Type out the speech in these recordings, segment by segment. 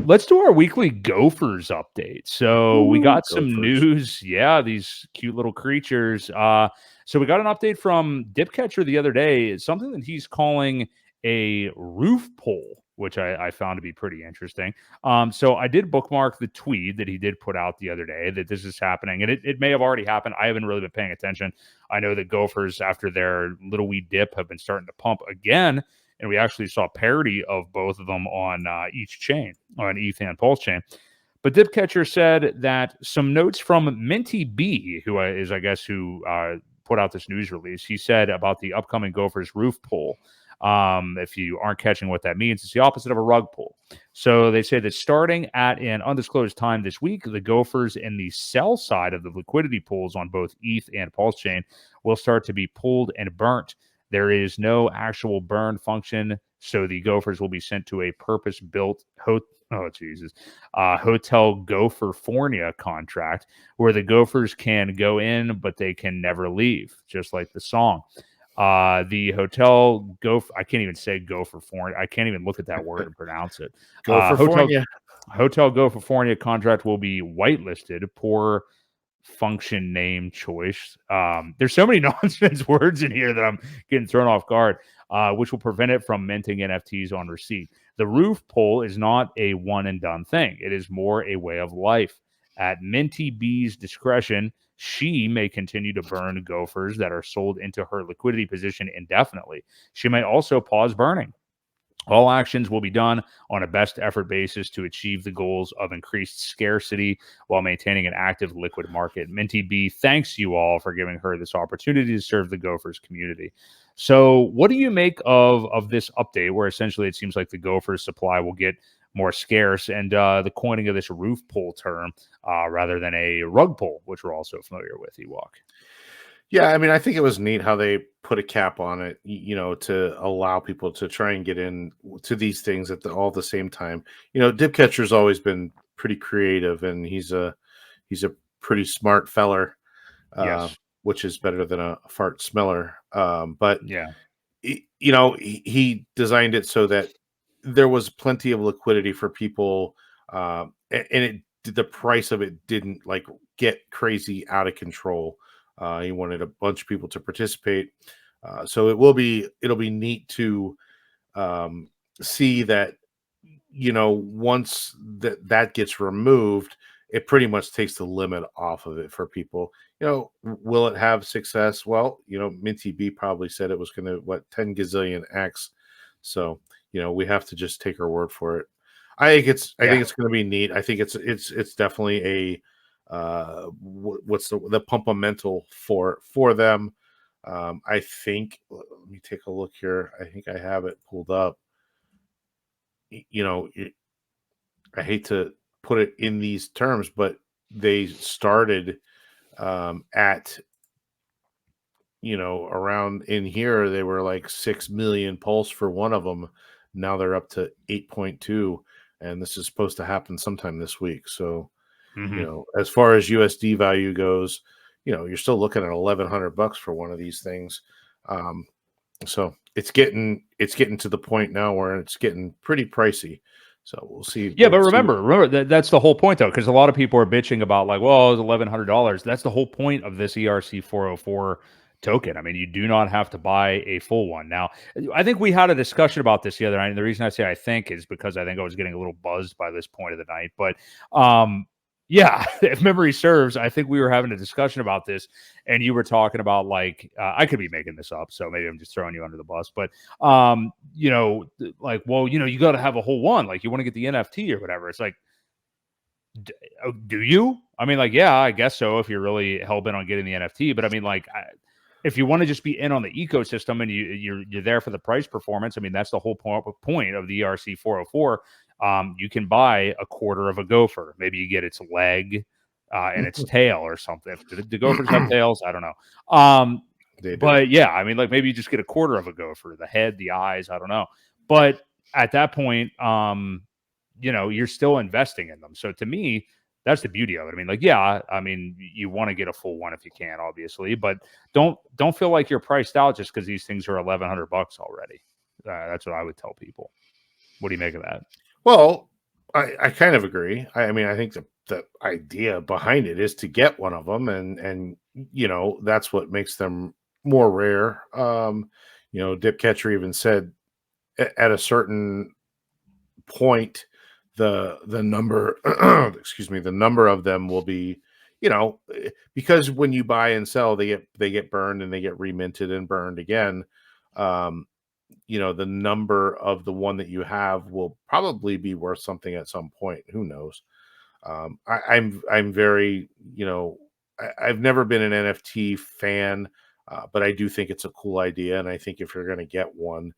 let's do our weekly Gophers update. So we got some Gophers. news. Yeah, these cute little creatures. So we got an update from Dipcatcher the other day. It's something that he's calling a roof pull, which I found to be pretty interesting. So I did bookmark the tweet that he did put out the other day that this is happening, and it may have already happened. I haven't really been paying attention. I know that Gophers, after their little wee dip, have been starting to pump again, and we actually saw parity of both of them on each chain, on ETH and PulseChain. But Dipcatcher said that some notes from Minty B, who is, I guess, who put out this news release, he said about the upcoming Gophers roof pull. If you aren't catching what that means, it's the opposite of a rug pull. So they say that starting at an undisclosed time this week, the Gophers in the sell side of the liquidity pools on both ETH and PulseChain will start to be pulled and burnt. There is no actual burn function, so the Gophers will be sent to a purpose-built Hotel Gopherfornia contract where the Gophers can go in, but they can never leave, just like the song. The Hotel I can't even say Gopherfornia. I can't even look at that word and pronounce it. Gopherfornia. Hotel Gopherfornia contract will be whitelisted. Poor function name choice. There's so many nonsense words in here that I'm getting thrown off guard, which will prevent it from minting NFTs on receipt. The roof pull is not a one and done thing. It is more a way of life. At Minty B's discretion, she may continue to burn Gophers that are sold into her liquidity position indefinitely. She may also pause burning. All actions will be done on a best effort basis to achieve the goals of increased scarcity while maintaining an active liquid market. Minty B thanks you all for giving her this opportunity to serve the Gophers community. So what do you make of this update where essentially it seems like the Gophers supply will get more scarce and the coining of this roof pull term rather than a rug pull, which we're also familiar with, Ewok? Yeah, I mean, I think it was neat how they put a cap on it, to allow people to try and get in to these things at all the same time. Dipcatcher's always been pretty creative, and he's a pretty smart feller, Yes. which is better than a fart smeller. But Yeah. he designed it so that there was plenty of liquidity for people, and the price of it didn't get crazy out of control. He wanted a bunch of people to participate, so it'll be neat to see that once that gets removed, it pretty much takes the limit off of it for people. Will it have success? Well, Minty B probably said it was going to 10 gazillion X. So we have to just take her word for it. I think it's going to be neat. I think it's definitely a what's the pumpamental for them. I think, let me take a look here. I think I have it pulled up. I hate to put it in these terms, but they started at around in here, they were like 6 million pulse for one of them. Now they're up to 8.2, and this is supposed to happen sometime this week. So as far as USD value goes, you're still looking at $1,100 for one of these things. So it's getting to the point now where it's getting pretty pricey. So we'll see. Yeah, but remember that's the whole point, though, because a lot of people are bitching about it's $1,100. That's the whole point of this ERC404 token. I mean, you do not have to buy a full one. Now, I think we had a discussion about this the other night, and the reason I say I think is because I think I was getting a little buzzed by this point of the night. But yeah, if memory serves, I think we were having a discussion about this, and you were talking about I could be making this up, so maybe I'm just throwing you under the bus. But you got to have a whole one, you want to get the NFT or whatever. It's like, do you? I mean, yeah, I guess so if you're really hell bent on getting the NFT. But I mean, if you want to just be in on the ecosystem and you're there for the price performance, I mean, that's the whole point of the ERC404. You can buy a quarter of a gopher. Maybe you get its leg and its tail or something. Do the gophers have tails? I don't know. But yeah, I mean, maybe you just get a quarter of a gopher, the head, the eyes, I don't know. But at that point, you're still investing in them. So to me, that's the beauty of it. I mean, you want to get a full one if you can, obviously, but don't feel like you're priced out just because these things are $1,100 already. That's what I would tell people. What do you make of that? Well, I kind of agree. I mean, I think the idea behind it is to get one of them, and that's what makes them more rare. Dip Catcher even said at a certain point, the number, excuse me, the number of them will be, because when you buy and sell, they get burned and they get reminted and burned again. Um, the number of the one that you have will probably be worth something at some point. Who knows? I'm very, I've never been an NFT fan, but I do think it's a cool idea. And I think if you're going to get one,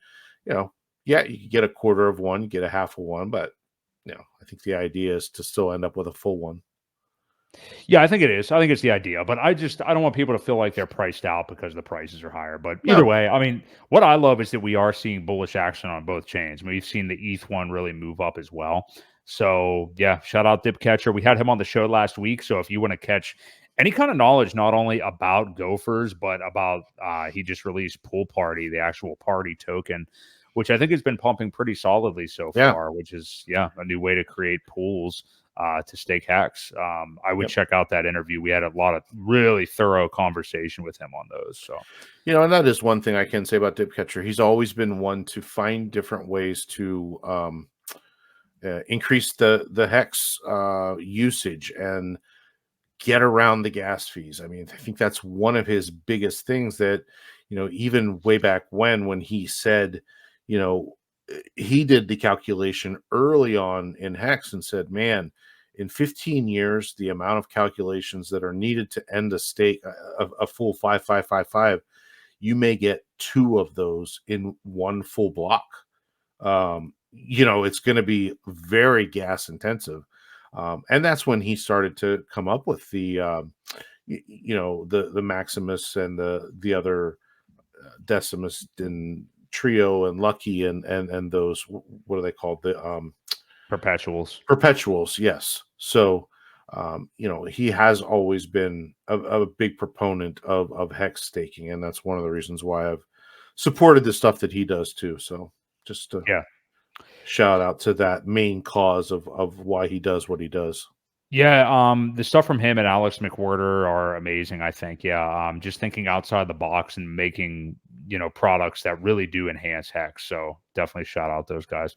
yeah, you can get a quarter of one, get a half of one, but I think the idea is to still end up with a full one. Yeah, I think it is. I think it's the idea, but I don't want people to feel like they're priced out because the prices are higher. But either No, way, I mean, what I love is that we are seeing bullish action on both chains. I mean, we've seen the ETH one really move up as well. So yeah, shout out Dip Catcher. We had him on the show last week. So if you want to catch any kind of knowledge, not only about Gophers, but about he just released Pool Party, the actual party token, which I think has been pumping pretty solidly so yeah, far, which is a new way to create pools to stake hex. I would yep. check out that interview. We had a lot of really thorough conversation with him on those. So, and that is one thing I can say about Dip Catcher. He's always been one to find different ways to increase the hex usage and get around the gas fees. I mean, I think that's one of his biggest things that, even way back when he said, he did the calculation early on in hex and said, man, in 15 years, the amount of calculations that are needed to end a stake, a full 5555, you may get 2 of those in one full block. It's going to be very gas intensive. And that's when he started to come up with the Maximus and the other Decimus and Trio and Lucky and those, what are they called? The perpetuals. Yes. So he has always been a big proponent of hex staking, and that's one of the reasons why I've supported the stuff that he does too. So just shout out to that main cause of why he does what he does. Yeah, the stuff from him and Alex McWhorter are amazing, I think. Yeah, just thinking outside the box and making, products that really do enhance hex. So definitely shout out those guys.